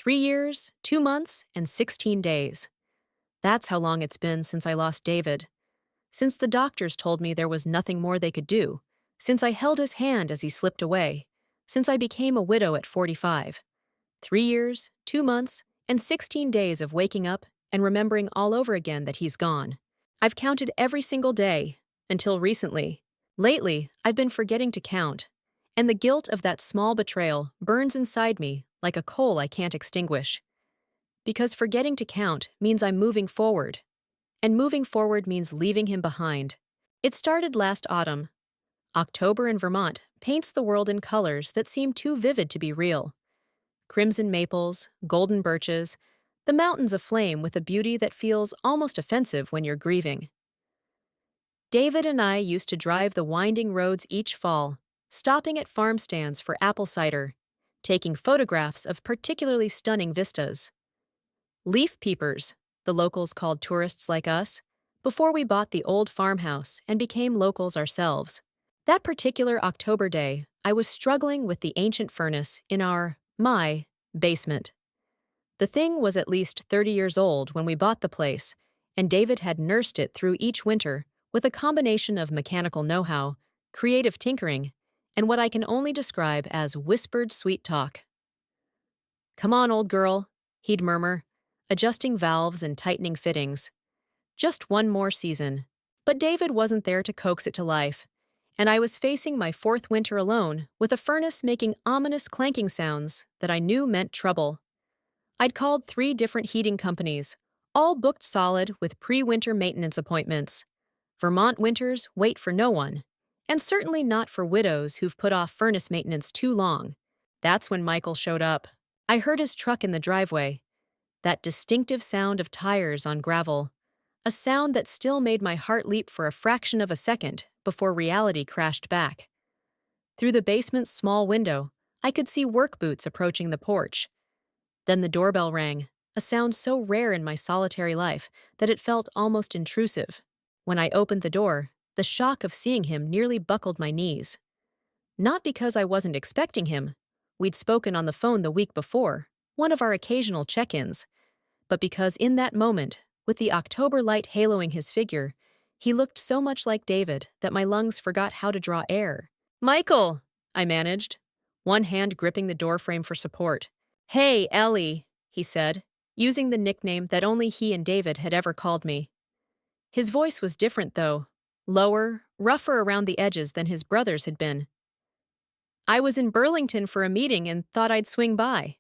3 years, 2 months, and 16 days. That's how long it's been since I lost David. Since the doctors told me there was nothing more they could do. Since I held his hand as he slipped away. Since I became a widow at 45. 3 years, 2 months, and 16 days of waking up and remembering all over again that he's gone. I've counted every single day, until recently. Lately, I've been forgetting to count. And the guilt of that small betrayal burns inside me like a coal I can't extinguish. Because forgetting to count means I'm moving forward. And moving forward means leaving him behind. It started last autumn. October in Vermont paints the world in colors that seem too vivid to be real. Crimson maples, golden birches, the mountains aflame with a beauty that feels almost offensive when you're grieving. David and I used to drive the winding roads each fall, stopping at farm stands for apple cider, taking photographs of particularly stunning vistas. Leaf peepers, the locals called tourists like us, before we bought the old farmhouse and became locals ourselves. That particular October day, I was struggling with the ancient furnace in my basement. The thing was at least 30 years old when we bought the place, and David had nursed it through each winter with a combination of mechanical know-how, creative tinkering, and what I can only describe as whispered sweet talk. "Come on, old girl," he'd murmur, adjusting valves and tightening fittings. Just one more season. But David wasn't there to coax it to life, and I was facing my fourth winter alone with a furnace making ominous clanking sounds that I knew meant trouble. I'd called 3 different heating companies, all booked solid with pre-winter maintenance appointments. Vermont winters wait for no one, and certainly not for widows who've put off furnace maintenance too long. That's when Michael showed up. I heard his truck in the driveway, that distinctive sound of tires on gravel, a sound that still made my heart leap for a fraction of a second before reality crashed back. Through the basement's small window, I could see work boots approaching the porch. Then the doorbell rang, a sound so rare in my solitary life that it felt almost intrusive. When I opened the door, the shock of seeing him nearly buckled my knees. Not because I wasn't expecting him. We'd spoken on the phone the week before, one of our occasional check-ins, but because in that moment, with the October light haloing his figure, he looked so much like David that my lungs forgot how to draw air. "Michael!" I managed, one hand gripping the doorframe for support. "Hey, Ellie," he said, using the nickname that only he and David had ever called me. His voice was different, though, lower, rougher around the edges than his brother's had been. "I was in Burlington for a meeting and thought I'd swing by.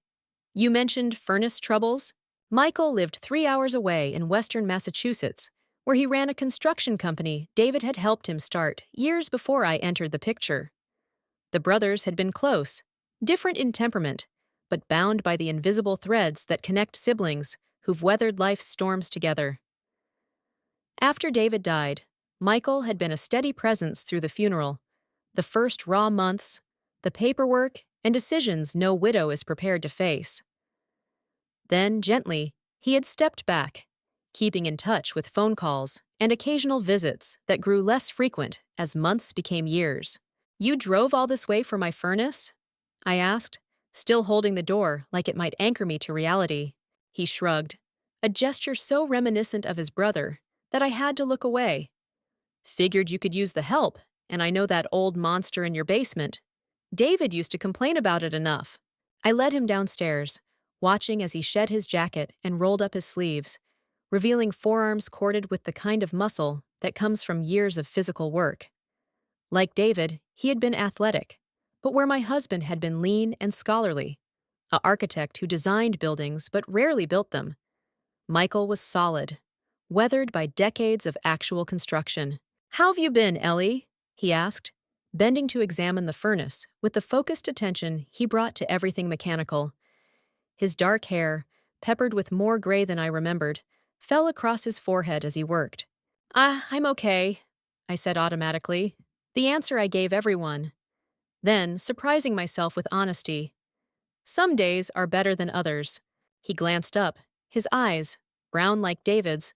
You mentioned furnace troubles?" Michael lived 3 hours away in western Massachusetts, where he ran a construction company David had helped him start years before I entered the picture. The brothers had been close, different in temperament, but bound by the invisible threads that connect siblings who've weathered life's storms together. After David died, Michael had been a steady presence through the funeral, the first raw months, the paperwork and decisions no widow is prepared to face. Then, gently, he had stepped back, keeping in touch with phone calls and occasional visits that grew less frequent as months became years. "You drove all this way for my furnace?" I asked, still holding the door like it might anchor me to reality. He shrugged, a gesture so reminiscent of his brother that I had to look away. "Figured you could use the help, and I know that old monster in your basement. David used to complain about it enough." I led him downstairs, watching as he shed his jacket and rolled up his sleeves, revealing forearms corded with the kind of muscle that comes from years of physical work. Like David, he had been athletic, but where my husband had been lean and scholarly, an architect who designed buildings but rarely built them, Michael was solid, weathered by decades of actual construction. "How've you been, Ellie?" he asked, bending to examine the furnace with the focused attention he brought to everything mechanical. His dark hair, peppered with more gray than I remembered, fell across his forehead as he worked. I'm okay," I said automatically, the answer I gave everyone. Then, surprising myself with honesty, "Some days are better than others." He glanced up, his eyes, brown like David's,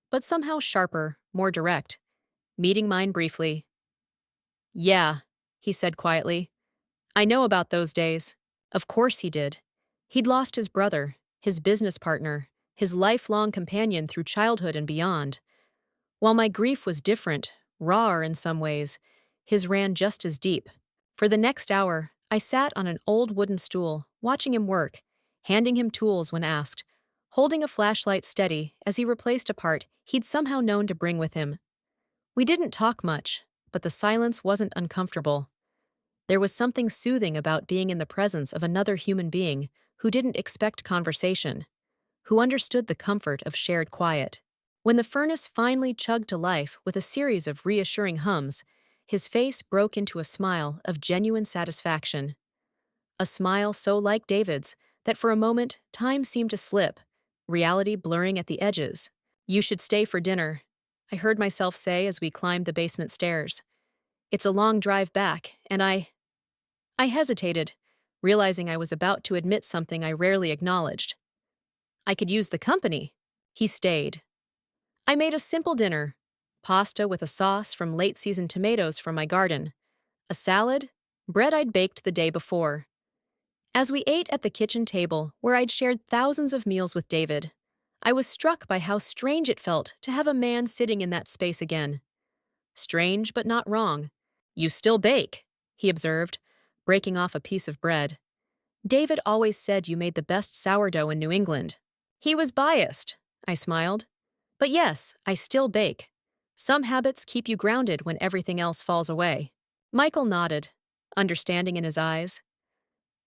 but somehow sharper, more direct, meeting mine briefly. "Yeah," he said quietly. "I know about those days." Of course he did. He'd lost his brother, his business partner, his lifelong companion through childhood and beyond. While my grief was different, rawer in some ways, his ran just as deep. For the next hour, I sat on an old wooden stool, watching him work, handing him tools when asked, holding a flashlight steady as he replaced a part he'd somehow known to bring with him. We didn't talk much, but the silence wasn't uncomfortable. There was something soothing about being in the presence of another human being who didn't expect conversation, who understood the comfort of shared quiet. When the furnace finally chugged to life with a series of reassuring hums, his face broke into a smile of genuine satisfaction. A smile so like David's that for a moment time seemed to slip, reality blurring at the edges. "You should stay for dinner," I heard myself say as we climbed the basement stairs. "It's a long drive back, and I hesitated, realizing I was about to admit something I rarely acknowledged. "I could use the company." He stayed. I made a simple dinner: pasta with a sauce from late-season tomatoes from my garden, a salad, bread I'd baked the day before. As we ate at the kitchen table where I'd shared thousands of meals with David, I was struck by how strange it felt to have a man sitting in that space again. Strange, but not wrong. "You still bake," he observed, breaking off a piece of bread. "David always said you made the best sourdough in New England." He was biased, I smiled. "But yes, I still bake. Some habits keep you grounded when everything else falls away." Michael nodded, understanding in his eyes.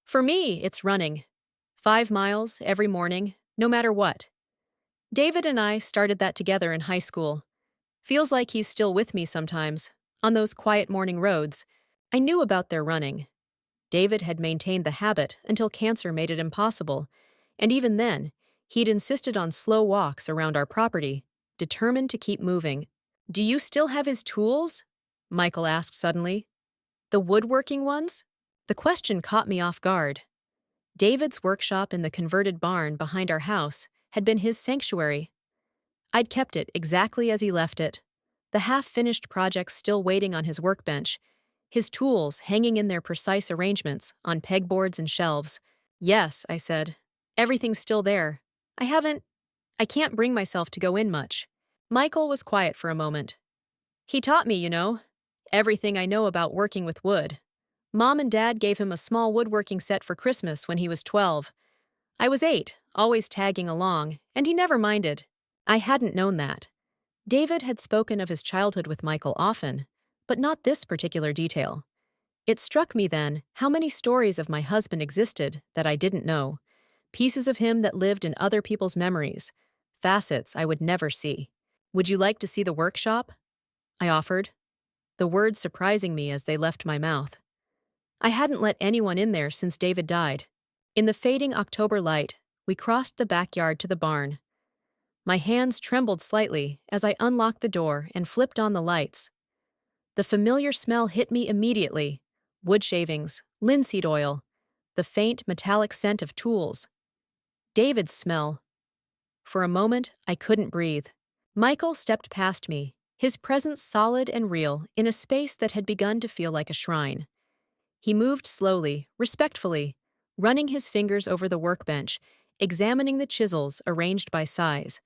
"For me, it's running. 5 miles every morning, no matter what. David and I started that together in high school. Feels like he's still with me sometimes, on those quiet morning roads." I knew about their running. David had maintained the habit until cancer made it impossible, and even then, he'd insisted on slow walks around our property, determined to keep moving. "Do you still have his tools?" Michael asked suddenly. "The woodworking ones?" The question caught me off guard. David's workshop in the converted barn behind our house had been his sanctuary. I'd kept it exactly as he left it, the half-finished projects still waiting on his workbench, his tools hanging in their precise arrangements on pegboards and shelves. "Yes," I said. "Everything's still there. I can't bring myself to go in much." Michael was quiet for a moment. "He taught me, everything I know about working with wood. Mom and Dad gave him a small woodworking set for Christmas when he was 12. I was 8, always tagging along, and he never minded." I hadn't known that. David had spoken of his childhood with Michael often, but not this particular detail. It struck me then how many stories of my husband existed that I didn't know, pieces of him that lived in other people's memories, facets I would never see. "Would you like to see the workshop?" I offered, the words surprising me as they left my mouth. I hadn't let anyone in there since David died. In the fading October light, we crossed the backyard to the barn. My hands trembled slightly as I unlocked the door and flipped on the lights. The familiar smell hit me immediately: wood shavings, linseed oil, the faint metallic scent of tools. David's smell. For a moment, I couldn't breathe. Michael stepped past me, his presence solid and real in a space that had begun to feel like a shrine. He moved slowly, respectfully, running his fingers over the workbench, examining the chisels arranged by size,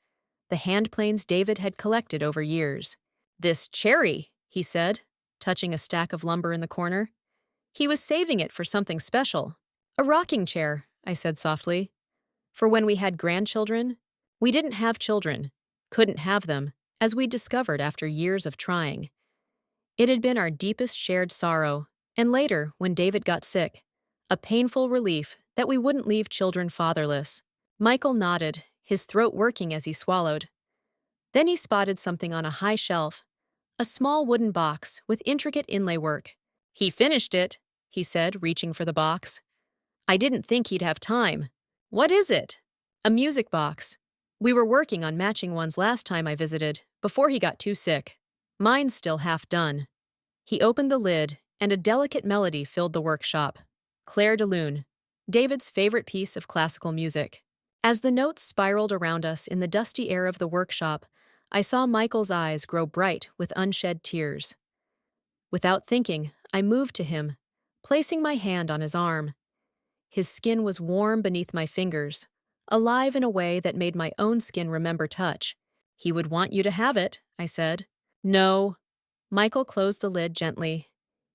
the handplanes David had collected over years. "This cherry," he said, touching a stack of lumber in the corner. He was saving it for something special. "A rocking chair," I said softly. "For when we had grandchildren." We didn't have children, couldn't have them, as we discovered after years of trying. It had been our deepest shared sorrow, and later, when David got sick, a painful relief that we wouldn't leave children fatherless. Michael nodded, his throat working as he swallowed. Then he spotted something on a high shelf, a small wooden box with intricate inlay work. "He finished it," he said, reaching for the box. "I didn't think he'd have time." "What is it?" "A music box. We were working on matching ones last time I visited, before he got too sick. Mine's still half done." He opened the lid, and a delicate melody filled the workshop. Claire de Lune, David's favorite piece of classical music. As the notes spiraled around us in the dusty air of the workshop, I saw Michael's eyes grow bright with unshed tears. Without thinking, I moved to him, placing my hand on his arm. His skin was warm beneath my fingers, alive in a way that made my own skin remember touch. He would want you to have it, I said. No. Michael closed the lid gently.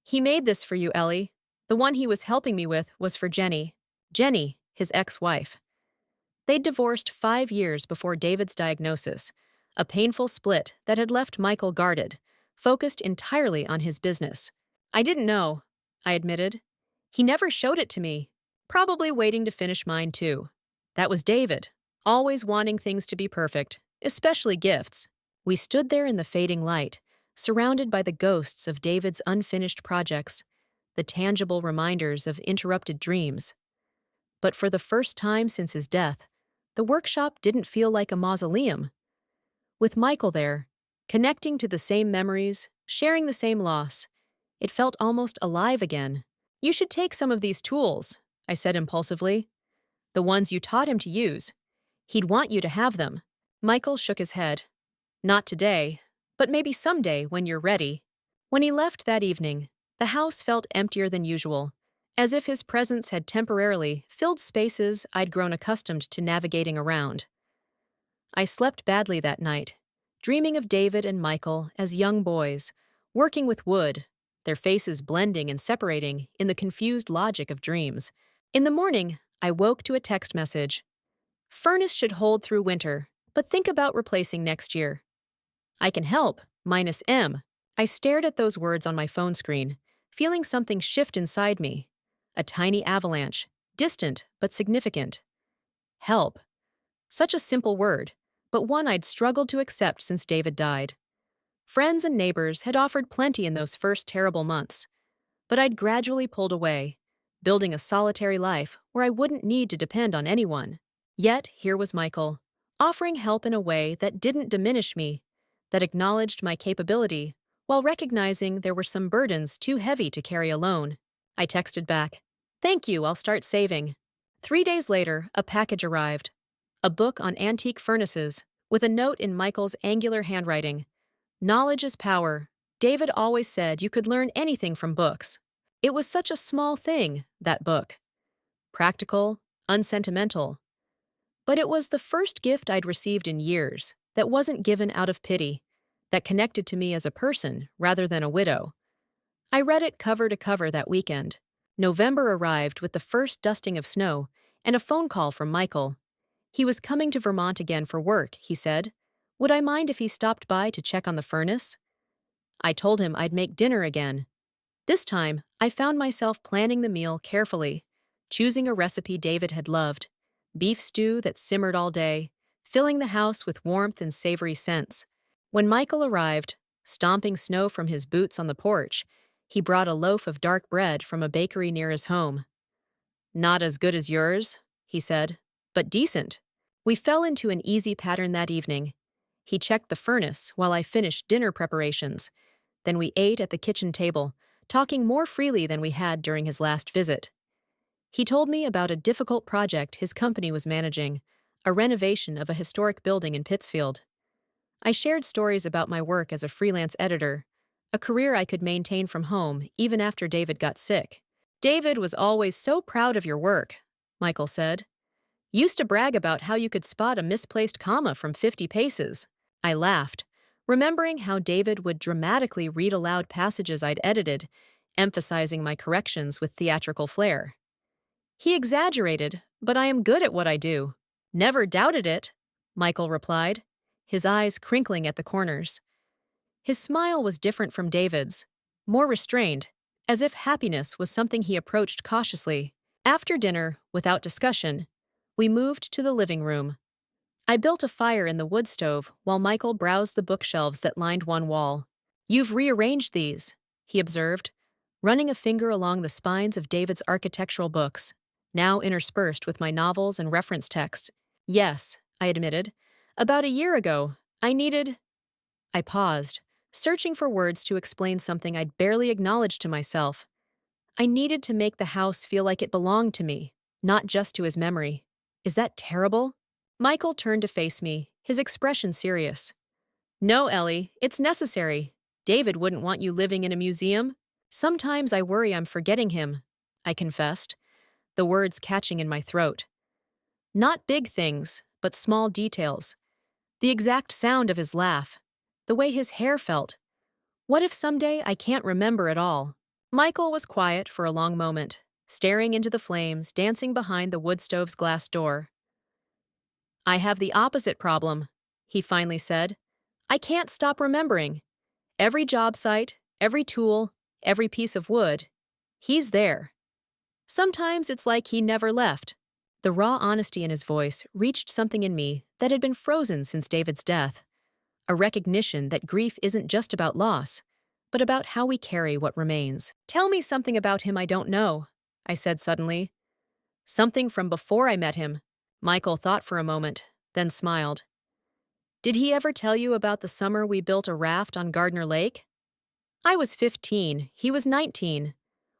He made this for you, Ellie. The one he was helping me with was for Jenny. Jenny, his ex-wife. They'd divorced 5 years before David's diagnosis, a painful split that had left Michael guarded, focused entirely on his business. I didn't know, I admitted. He never showed it to me, probably waiting to finish mine too. That was David, always wanting things to be perfect, especially gifts. We stood there in the fading light, surrounded by the ghosts of David's unfinished projects, the tangible reminders of interrupted dreams. But for the first time since his death, the workshop didn't feel like a mausoleum. With Michael there, connecting to the same memories, sharing the same loss, it felt almost alive again. You should take some of these tools, I said impulsively. The ones you taught him to use. He'd want you to have them. Michael shook his head. Not today, but maybe someday when you're ready. When he left that evening, the house felt emptier than usual, as if his presence had temporarily filled spaces I'd grown accustomed to navigating around. I slept badly that night, dreaming of David and Michael as young boys, working with wood, their faces blending and separating in the confused logic of dreams. In the morning, I woke to a text message. Furnace should hold through winter, but think about replacing next year. I can help, -M. I stared at those words on my phone screen, feeling something shift inside me. A tiny avalanche, distant but significant. Help. Such a simple word, but one I'd struggled to accept since David died. Friends and neighbors had offered plenty in those first terrible months, but I'd gradually pulled away, building a solitary life where I wouldn't need to depend on anyone. Yet here was Michael, offering help in a way that didn't diminish me, that acknowledged my capability, while recognizing there were some burdens too heavy to carry alone. I texted back, "Thank you, I'll start saving." 3 days later, a package arrived. A book on antique furnaces, with a note in Michael's angular handwriting. Knowledge is power. David always said you could learn anything from books. It was such a small thing, that book. Practical, unsentimental. But it was the first gift I'd received in years that wasn't given out of pity, that connected to me as a person rather than a widow. I read it cover to cover that weekend. November arrived with the first dusting of snow and a phone call from Michael. He was coming to Vermont again for work, he said. Would I mind if he stopped by to check on the furnace? I told him I'd make dinner again. This time, I found myself planning the meal carefully, choosing a recipe David had loved. Beef stew that simmered all day, filling the house with warmth and savory scents. When Michael arrived, stomping snow from his boots on the porch, he brought a loaf of dark bread from a bakery near his home. Not as good as yours, he said, but decent. We fell into an easy pattern that evening. He checked the furnace while I finished dinner preparations. Then we ate at the kitchen table, talking more freely than we had during his last visit. He told me about a difficult project his company was managing, a renovation of a historic building in Pittsfield. I shared stories about my work as a freelance editor, a career I could maintain from home even after David got sick. David was always so proud of your work, Michael said. Used to brag about how you could spot a misplaced comma from 50 paces. I laughed, remembering how David would dramatically read aloud passages I'd edited, emphasizing my corrections with theatrical flair. He exaggerated, but I am good at what I do. Never doubted it, Michael replied, his eyes crinkling at the corners. His smile was different from David's, more restrained, as if happiness was something he approached cautiously. After dinner, without discussion, we moved to the living room. I built a fire in the wood stove while Michael browsed the bookshelves that lined one wall. You've rearranged these, he observed, running a finger along the spines of David's architectural books, now interspersed with my novels and reference texts. Yes, I admitted. About a year ago, I paused, searching for words to explain something I'd barely acknowledged to myself. I needed to make the house feel like it belonged to me, not just to his memory. Is that terrible? Michael turned to face me, his expression serious. No, Ellie, it's necessary. David wouldn't want you living in a museum. Sometimes I worry I'm forgetting him, I confessed, the words catching in my throat. Not big things, but small details. The exact sound of his laugh. The way his hair felt. What if someday I can't remember at all? Michael was quiet for a long moment, staring into the flames dancing behind the wood stove's glass door. I have the opposite problem, he finally said. I can't stop remembering. Every job site, every tool, every piece of wood. He's there. Sometimes it's like he never left. The raw honesty in his voice reached something in me that had been frozen since David's death. A recognition that grief isn't just about loss, but about how we carry what remains. Tell me something about him I don't know, I said suddenly. Something from before I met him. Michael thought for a moment, then smiled. Did he ever tell you about the summer we built a raft on Gardner Lake? I was 15, he was 19.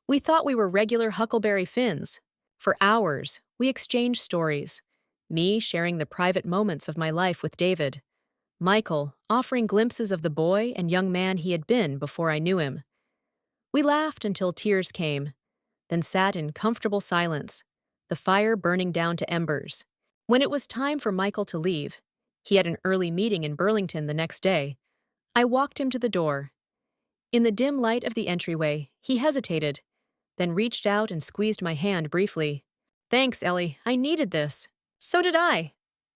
We thought we were regular Huckleberry Finns. For hours, we exchanged stories, me sharing the private moments of my life with David, Michael offering glimpses of the boy and young man he had been before I knew him. We laughed until tears came, then sat in comfortable silence, the fire burning down to embers. When it was time for Michael to leave, he had an early meeting in Burlington the next day, I walked him to the door. In the dim light of the entryway, he hesitated, then reached out and squeezed my hand briefly. Thanks, Ellie, I needed this. So did I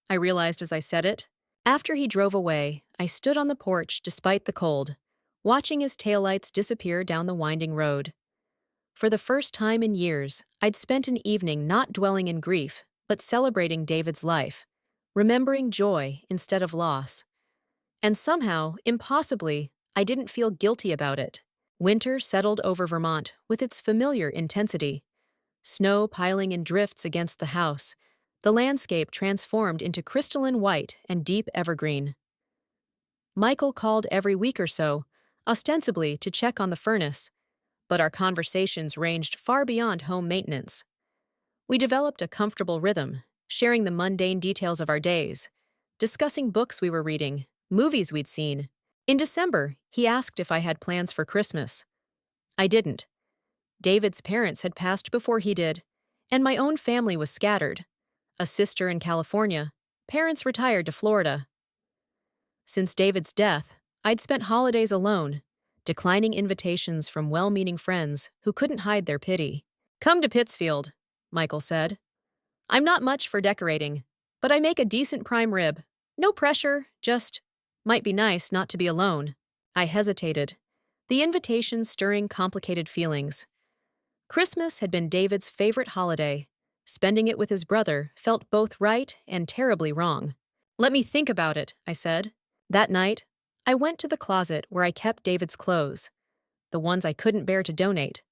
realized as I said it. After he drove away, I stood on the porch despite the cold, watching his taillights disappear down the winding road. For the first time in years, I'd spent an evening not dwelling in grief, but celebrating David's life, remembering joy instead of loss. And somehow, impossibly, I didn't feel guilty about it. Winter settled over Vermont with its familiar intensity. Snow piling in drifts against the house, the landscape transformed into crystalline white and deep evergreen. Michael called every week or so, ostensibly to check on the furnace, but our conversations ranged far beyond home maintenance. We developed a comfortable rhythm, sharing the mundane details of our days, discussing books we were reading, movies we'd seen. In December, he asked if I had plans for Christmas. I didn't. David's parents had passed before he did, and my own family was scattered. A sister in California, parents retired to Florida. Since David's death, I'd spent holidays alone, declining invitations from well-meaning friends who couldn't hide their pity. Come to Pittsfield, Michael said. I'm not much for decorating, but I make a decent prime rib. No pressure, just might be nice not to be alone. I hesitated, the invitation stirring complicated feelings. Christmas had been David's favorite holiday. Spending it with his brother felt both right and terribly wrong. Let me think about it, I said. That night, I went to the closet where I kept David's clothes, the ones I couldn't bear to donate,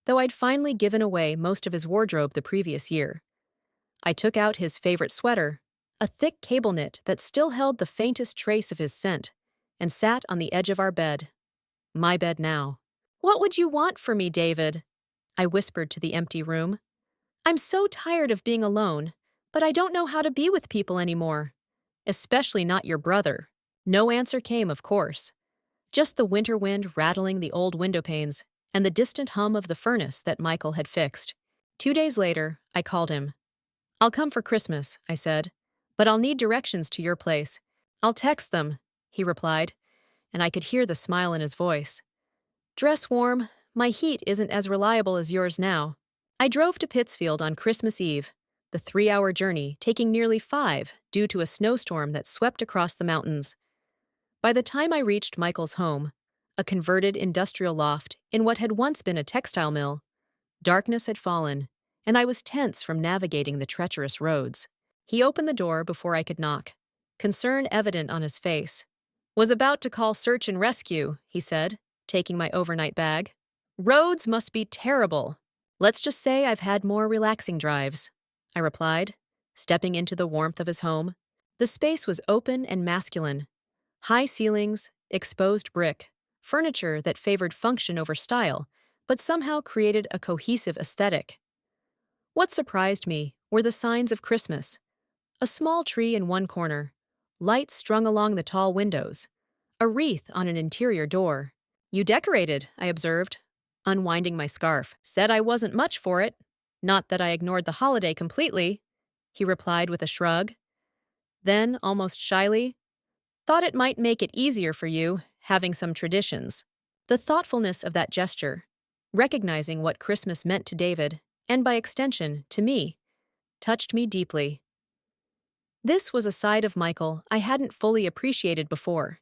though I'd finally given away most of his wardrobe the previous year. I took out his favorite sweater, a thick cable knit that still held the faintest trace of his scent, and sat on the edge of our bed. My bed now. What would you want for me, David? I whispered to the empty room. I'm so tired of being alone, but I don't know how to be with people anymore. Especially not your brother. No answer came, of course. Just the winter wind rattling the old window panes and the distant hum of the furnace that Michael had fixed. 2 days later, I called him. I'll come for Christmas, I said, but I'll need directions to your place. I'll text them, he replied, and I could hear the smile in his voice. Dress warm. My heat isn't as reliable as yours now. I drove to Pittsfield on Christmas Eve, the 3-hour journey taking nearly 5 due to a snowstorm that swept across the mountains. By the time I reached Michael's home, a converted industrial loft in what had once been a textile mill, darkness had fallen, and I was tense from navigating the treacherous roads. He opened the door before I could knock, concern evident on his face. Was about to call search and rescue, he said, taking my overnight bag. Roads must be terrible. Let's just say I've had more relaxing drives, I replied, stepping into the warmth of his home. The space was open and masculine. High ceilings, exposed brick, furniture that favored function over style, but somehow created a cohesive aesthetic. What surprised me were the signs of Christmas. A small tree in one corner, lights strung along the tall windows, a wreath on an interior door. You decorated, I observed, unwinding my scarf. Said I wasn't much for it. Not that I ignored the holiday completely. he replied with a shrug. Then, almost shyly, thought it might make it easier for you, having some traditions. The thoughtfulness of that gesture, recognizing what Christmas meant to David, and by extension, to me, touched me deeply. This was a side of Michael I hadn't fully appreciated before.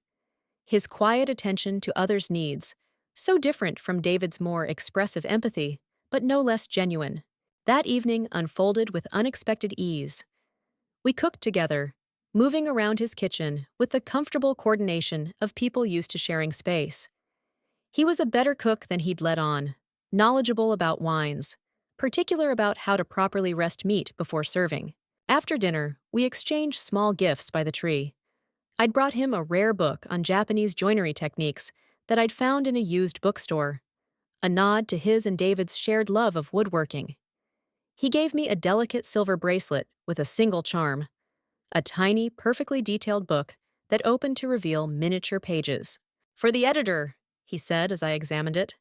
His quiet attention to others' needs, so different from David's more expressive empathy, but no less genuine. That evening unfolded with unexpected ease. We cooked together, moving around his kitchen with the comfortable coordination of people used to sharing space. He was a better cook than he'd let on, knowledgeable about wines, particular about how to properly rest meat before serving. After dinner, we exchanged small gifts by the tree. I'd brought him a rare book on Japanese joinery techniques that I'd found in a used bookstore, a nod to his and David's shared love of woodworking. He gave me a delicate silver bracelet with a single charm, a tiny, perfectly detailed book that opened to reveal miniature pages. "For the editor," he said as I examined it,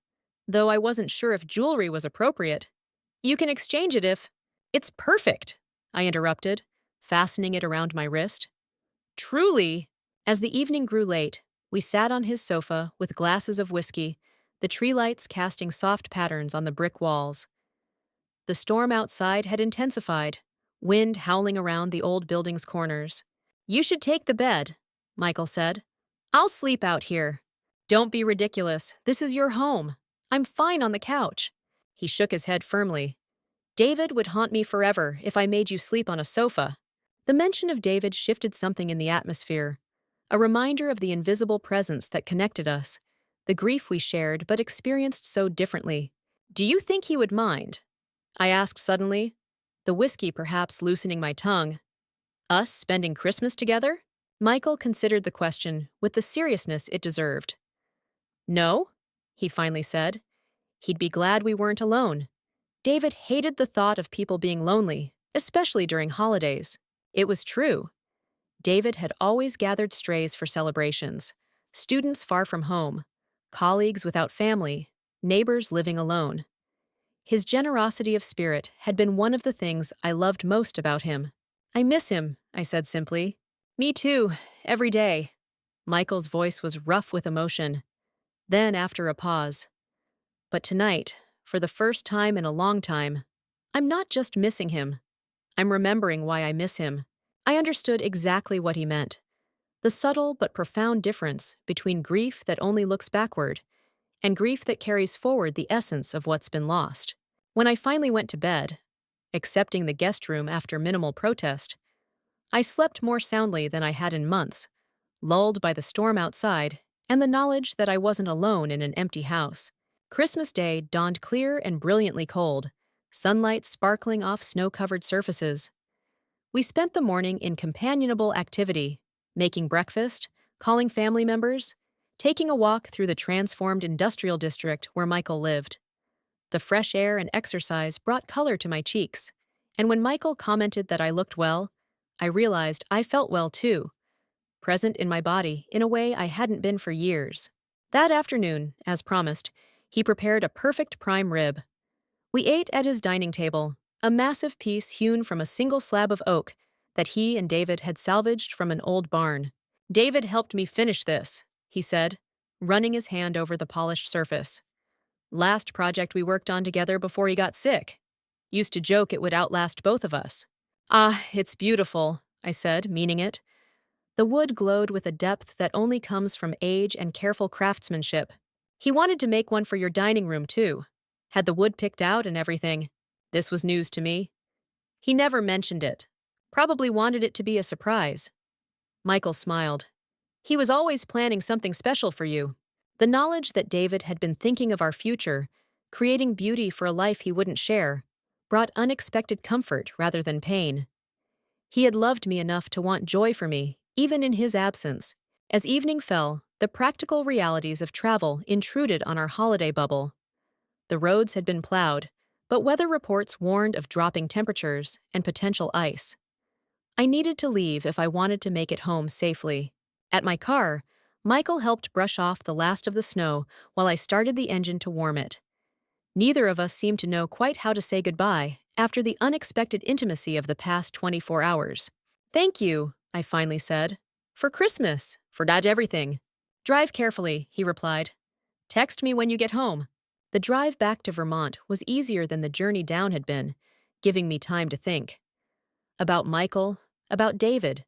though I wasn't sure if jewelry was appropriate. "You can exchange it if—" "It's perfect," I interrupted, fastening it around my wrist. "Truly." As the evening grew late, we sat on his sofa with glasses of whiskey, the tree lights casting soft patterns on the brick walls. The storm outside had intensified, wind howling around the old building's corners. "You should take the bed," Michael said. "I'll sleep out here." "Don't be ridiculous. This is your home. I'm fine on the couch." He shook his head firmly. "David would haunt me forever if I made you sleep on a sofa." The mention of David shifted something in the atmosphere, a reminder of the invisible presence that connected us, the grief we shared but experienced so differently. "Do you think he would mind?" I asked suddenly, the whiskey perhaps loosening my tongue. "Us spending Christmas together?" Michael considered the question with the seriousness it deserved. "No," he finally said. He'd be glad we weren't alone. David hated the thought of people being lonely, especially during holidays. It was true. David had always gathered strays for celebrations, students far from home, colleagues without family, neighbors living alone. His generosity of spirit had been one of the things I loved most about him. "I miss him," I said simply. "Me too, every day." Michael's voice was rough with emotion. Then, after a pause, "But tonight, for the first time in a long time, I'm not just missing him. I'm remembering why I miss him." I understood exactly what he meant. The subtle but profound difference between grief that only looks backward and grief that carries forward the essence of what's been lost. When I finally went to bed, accepting the guest room after minimal protest, I slept more soundly than I had in months, lulled by the storm outside and the knowledge that I wasn't alone in an empty house. Christmas Day dawned clear and brilliantly cold, sunlight sparkling off snow-covered surfaces. We spent the morning in companionable activity, making breakfast, calling family members, taking a walk through the transformed industrial district where Michael lived. The fresh air and exercise brought color to my cheeks, and when Michael commented that I looked well, I realized I felt well too, present in my body in a way I hadn't been for years. That afternoon, as promised, he prepared a perfect prime rib. We ate at his dining table, a massive piece hewn from a single slab of oak that he and David had salvaged from an old barn. "David helped me finish this," he said, running his hand over the polished surface. "Last project we worked on together before he got sick. Used to joke it would outlast both of us." "Ah, it's beautiful," I said, meaning it. The wood glowed with a depth that only comes from age and careful craftsmanship. "He wanted to make one for your dining room, too. Had the wood picked out and everything." This was news to me. "He never mentioned it. Probably wanted it to be a surprise." Michael smiled. "He was always planning something special for you." The knowledge that David had been thinking of our future, creating beauty for a life he wouldn't share, brought unexpected comfort rather than pain. He had loved me enough to want joy for me, even in his absence. As evening fell, the practical realities of travel intruded on our holiday bubble. The roads had been plowed, but weather reports warned of dropping temperatures and potential ice. I needed to leave if I wanted to make it home safely. At my car, Michael helped brush off the last of the snow while I started the engine to warm it. Neither of us seemed to know quite how to say goodbye after the unexpected intimacy of the past 24 hours. "Thank you," I finally said. "For Christmas, for that everything." "Drive carefully," he replied. "Text me when you get home." The drive back to Vermont was easier than the journey down had been, giving me time to think. About Michael, about David,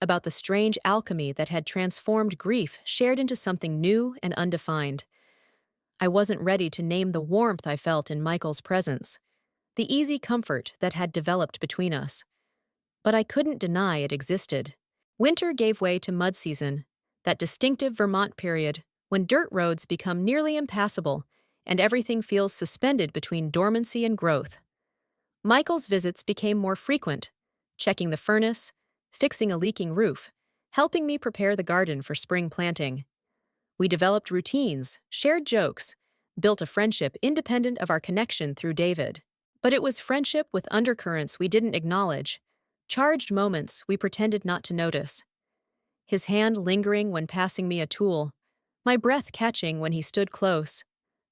about the strange alchemy that had transformed grief shared into something new and undefined. I wasn't ready to name the warmth I felt in Michael's presence, the easy comfort that had developed between us. But I couldn't deny it existed. Winter gave way to mud season, that distinctive Vermont period when dirt roads become nearly impassable and everything feels suspended between dormancy and growth. Michael's visits became more frequent, checking the furnace, fixing a leaking roof, helping me prepare the garden for spring planting. We developed routines, shared jokes, built a friendship independent of our connection through David. But it was friendship with undercurrents we didn't acknowledge, charged moments we pretended not to notice. His hand lingering when passing me a tool, my breath catching when he stood close,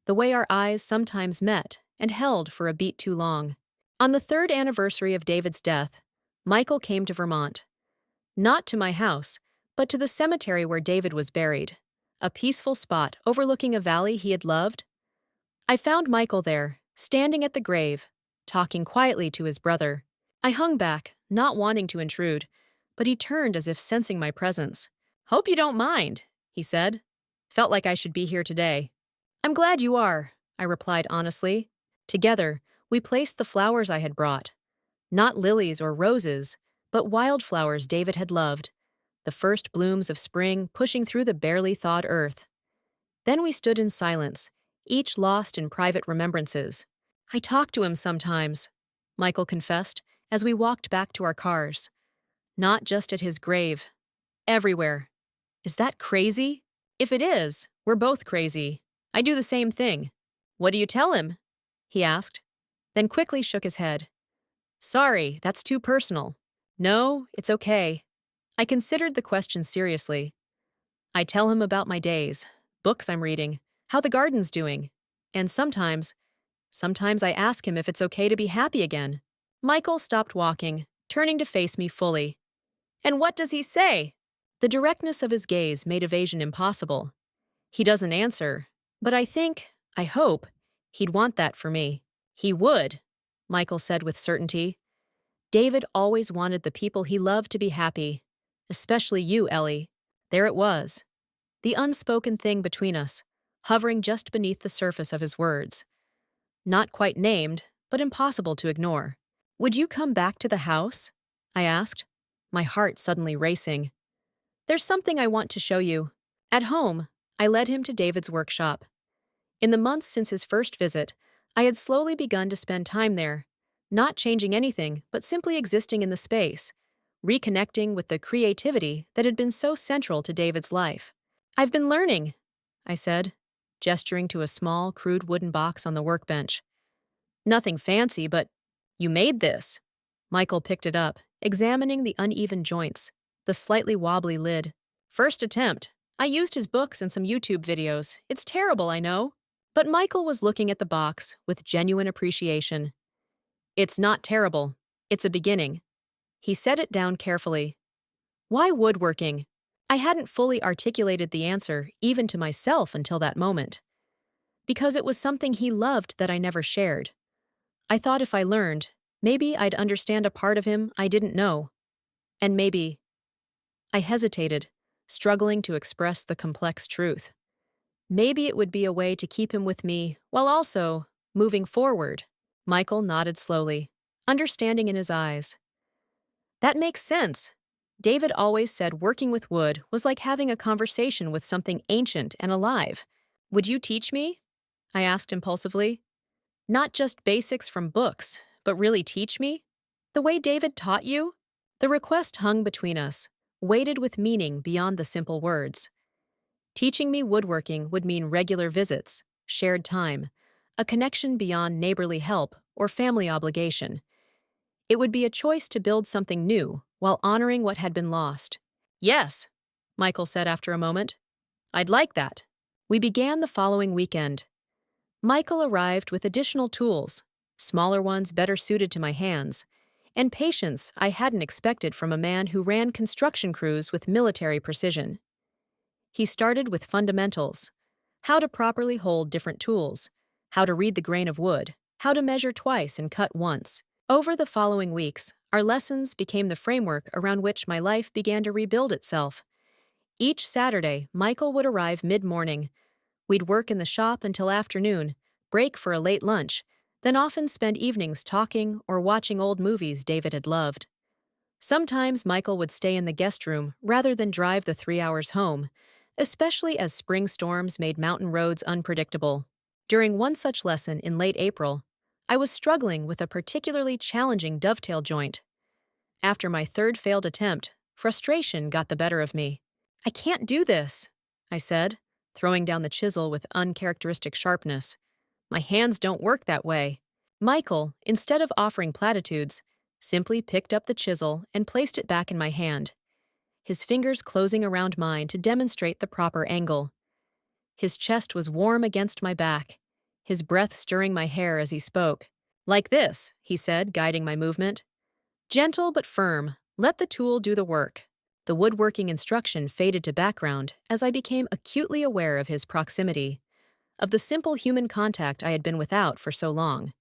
the way our eyes sometimes met and held for a beat too long. On the third anniversary of David's death, Michael came to Vermont. Not to my house, but to the cemetery where David was buried, a peaceful spot overlooking a valley he had loved. I found Michael there, standing at the grave, talking quietly to his brother. I hung back, not wanting to intrude, but he turned as if sensing my presence. "Hope you don't mind," he said. "Felt like I should be here today." "I'm glad you are," I replied honestly. Together, we placed the flowers I had brought. Not lilies or roses, but wildflowers David had loved, the first blooms of spring pushing through the barely thawed earth. Then we stood in silence, each lost in private remembrances. "I talk to him sometimes," Michael confessed as we walked back to our cars. "Not just at his grave. Everywhere." "Is that crazy?" "If it is, we're both crazy. I do the same thing." "What do you tell him?" he asked, then quickly shook his head. "Sorry, that's too personal." "No, it's okay." I considered the question seriously. I tell him about my days, books I'm reading, how the garden's doing, and sometimes I ask him if it's okay to be happy again. Michael stopped walking, turning to face me fully. "And what does he say?" The directness of his gaze made evasion impossible. "He doesn't answer, but I hope, he'd want that for me." "He would," Michael said with certainty. "David always wanted the people he loved to be happy. Especially you, Ellie." There it was, the unspoken thing between us, hovering just beneath the surface of his words. Not quite named, but impossible to ignore. "Would you come back to the house?" I asked, my heart suddenly racing. "There's something I want to show you." At home, I led him to David's workshop. In the months since his first visit, I had slowly begun to spend time there, not changing anything, but simply existing in the space, reconnecting with the creativity that had been so central to David's life. "I've been learning," I said, gesturing to a small, crude wooden box on the workbench. "Nothing fancy, but you made this." Michael picked it up, examining the uneven joints, the slightly wobbly lid. "First attempt. I used his books and some YouTube videos. It's terrible, I know." But Michael was looking at the box with genuine appreciation. "It's not terrible. It's a beginning." He set it down carefully. "Why woodworking?" I hadn't fully articulated the answer even to myself until that moment. Because it was something he loved that I never shared. I thought if I learned, maybe I'd understand a part of him I didn't know. And maybe. I hesitated, struggling to express the complex truth. Maybe it would be a way to keep him with me while also moving forward. Michael nodded slowly, understanding in his eyes. "That makes sense." David always said working with wood was like having a conversation with something ancient and alive. "Would you teach me?" I asked impulsively. "Not just basics from books, but really teach me? The way David taught you?" The request hung between us, weighted with meaning beyond the simple words. Teaching me woodworking would mean regular visits, shared time, a connection beyond neighborly help or family obligation. It would be a choice to build something new while honoring what had been lost. "Yes," Michael said after a moment. "I'd like that." We began the following weekend. Michael arrived with additional tools, smaller ones better suited to my hands, and patience I hadn't expected from a man who ran construction crews with military precision. He started with fundamentals: how to properly hold different tools, how to read the grain of wood, how to measure twice and cut once. Over the following weeks, our lessons became the framework around which my life began to rebuild itself. Each Saturday, Michael would arrive mid-morning. We'd work in the shop until afternoon, break for a late lunch, then often spend evenings talking or watching old movies David had loved. Sometimes Michael would stay in the guest room rather than drive the 3 hours home, especially as spring storms made mountain roads unpredictable. During one such lesson in late April, I was struggling with a particularly challenging dovetail joint. After my third failed attempt, frustration got the better of me. "I can't do this," I said, throwing down the chisel with uncharacteristic sharpness. "My hands don't work that way." Michael, instead of offering platitudes, simply picked up the chisel and placed it back in my hand, his fingers closing around mine to demonstrate the proper angle. His chest was warm against my back, his breath stirring my hair as he spoke. "Like this," he said, guiding my movement. "Gentle but firm, let the tool do the work." The woodworking instruction faded to background as I became acutely aware of his proximity, of the simple human contact I had been without for so long.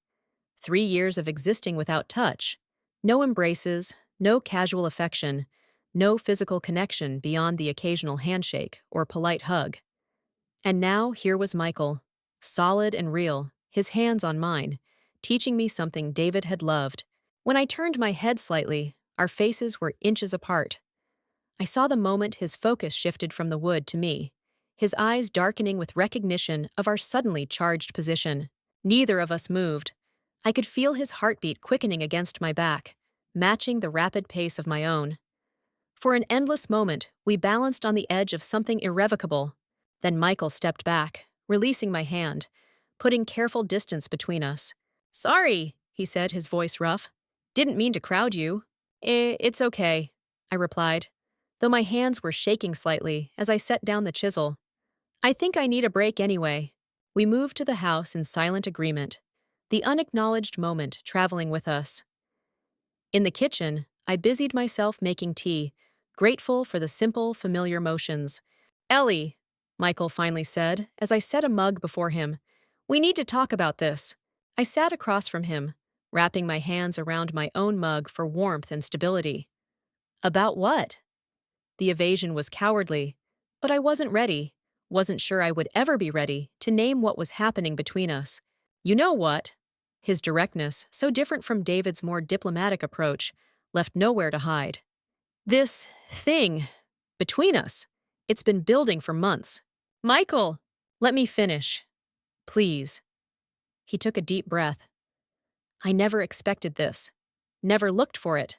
3 years of existing without touch, no embraces, no casual affection, no physical connection beyond the occasional handshake or polite hug. And now here was Michael, solid and real, his hands on mine, teaching me something David had loved. When I turned my head slightly, our faces were inches apart. I saw the moment his focus shifted from the wood to me, his eyes darkening with recognition of our suddenly charged position. Neither of us moved. I could feel his heartbeat quickening against my back, matching the rapid pace of my own. For an endless moment, we balanced on the edge of something irrevocable. Then Michael stepped back, releasing my hand, putting careful distance between us. "Sorry," he said, his voice rough. "Didn't mean to crowd you." It's okay," I replied, though my hands were shaking slightly as I set down the chisel. "I think I need a break anyway." We moved to the house in silent agreement, the unacknowledged moment traveling with us. In the kitchen, I busied myself making tea, grateful for the simple, familiar motions. "Ellie," Michael finally said as I set a mug before him, "we need to talk about this." I sat across from him, wrapping my hands around my own mug for warmth and stability. "About what?" The evasion was cowardly, but I wasn't ready, wasn't sure I would ever be ready to name what was happening between us. "You know what?" His directness, so different from David's more diplomatic approach, left nowhere to hide. "This thing between us, it's been building for months." "Michael, let me finish. Please." He took a deep breath. "I never expected this. Never looked for it.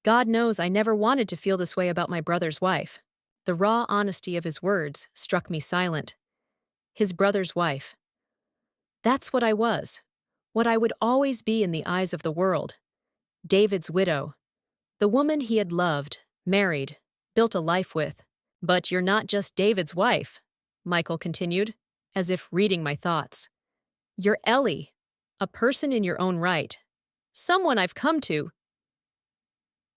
God knows I never wanted to feel this way about my brother's wife." The raw honesty of his words struck me silent. His brother's wife. That's what I was. What I would always be in the eyes of the world. David's widow. The woman he had loved, married, built a life with. "But you're not just David's wife," Michael continued, as if reading my thoughts. "You're Ellie, a person in your own right. Someone I've come to."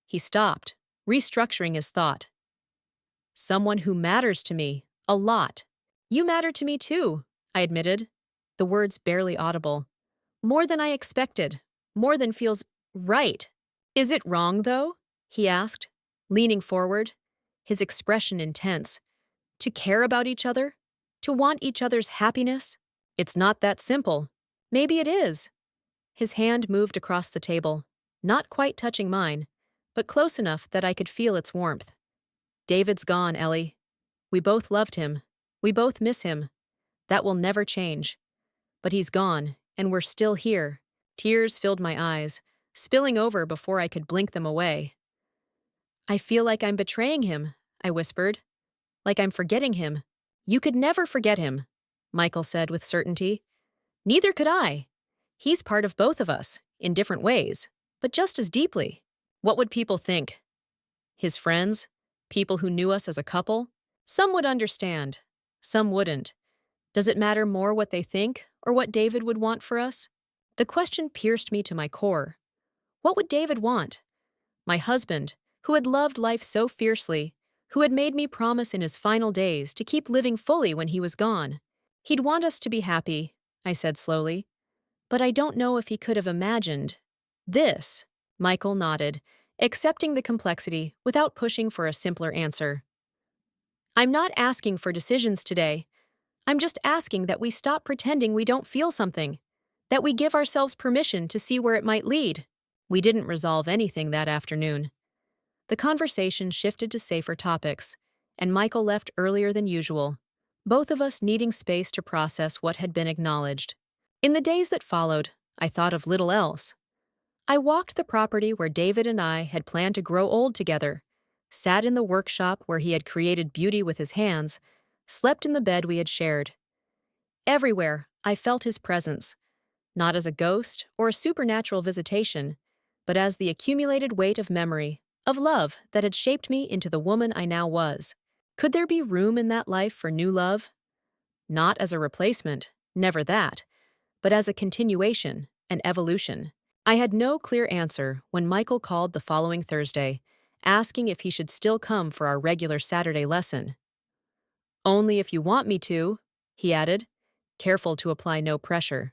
He stopped, restructuring his thought. "Someone who matters to me, a lot." "You matter to me too," I admitted, the words barely audible. "More than I expected, more than feels right." "Is it wrong, though?" he asked, leaning forward, his expression intense. "To care about each other? To want each other's happiness? It's not that simple." "Maybe it is." His hand moved across the table, not quite touching mine, but close enough that I could feel its warmth. "David's gone, Ellie. We both loved him. We both miss him. That will never change. But he's gone, and we're still here." Tears filled my eyes, spilling over before I could blink them away. "I feel like I'm betraying him," I whispered. "Like I'm forgetting him." "You could never forget him," Michael said with certainty. "Neither could I. He's part of both of us, in different ways, but just as deeply." What would people think? His friends? People who knew us as a couple? Some would understand. Some wouldn't. Does it matter more what they think or what David would want for us? The question pierced me to my core. What would David want? My husband, who had loved life so fiercely, who had made me promise in his final days to keep living fully when he was gone. He'd want us to be happy, I said slowly. But I don't know if he could have imagined this. Michael nodded, accepting the complexity without pushing for a simpler answer. I'm not asking for decisions today. I'm just asking that we stop pretending we don't feel something, that we give ourselves permission to see where it might lead. We didn't resolve anything that afternoon. The conversation shifted to safer topics, and Michael left earlier than usual, both of us needing space to process what had been acknowledged. In the days that followed, I thought of little else. I walked the property where David and I had planned to grow old together, sat in the workshop where he had created beauty with his hands, slept in the bed we had shared. Everywhere, I felt his presence, not as a ghost or a supernatural visitation, but as the accumulated weight of memory, of love that had shaped me into the woman I now was. Could there be room in that life for new love? Not as a replacement, never that, but as a continuation, an evolution. I had no clear answer when Michael called the following Thursday, asking if he should still come for our regular Saturday lesson. Only if you want me to, he added, careful to apply no pressure.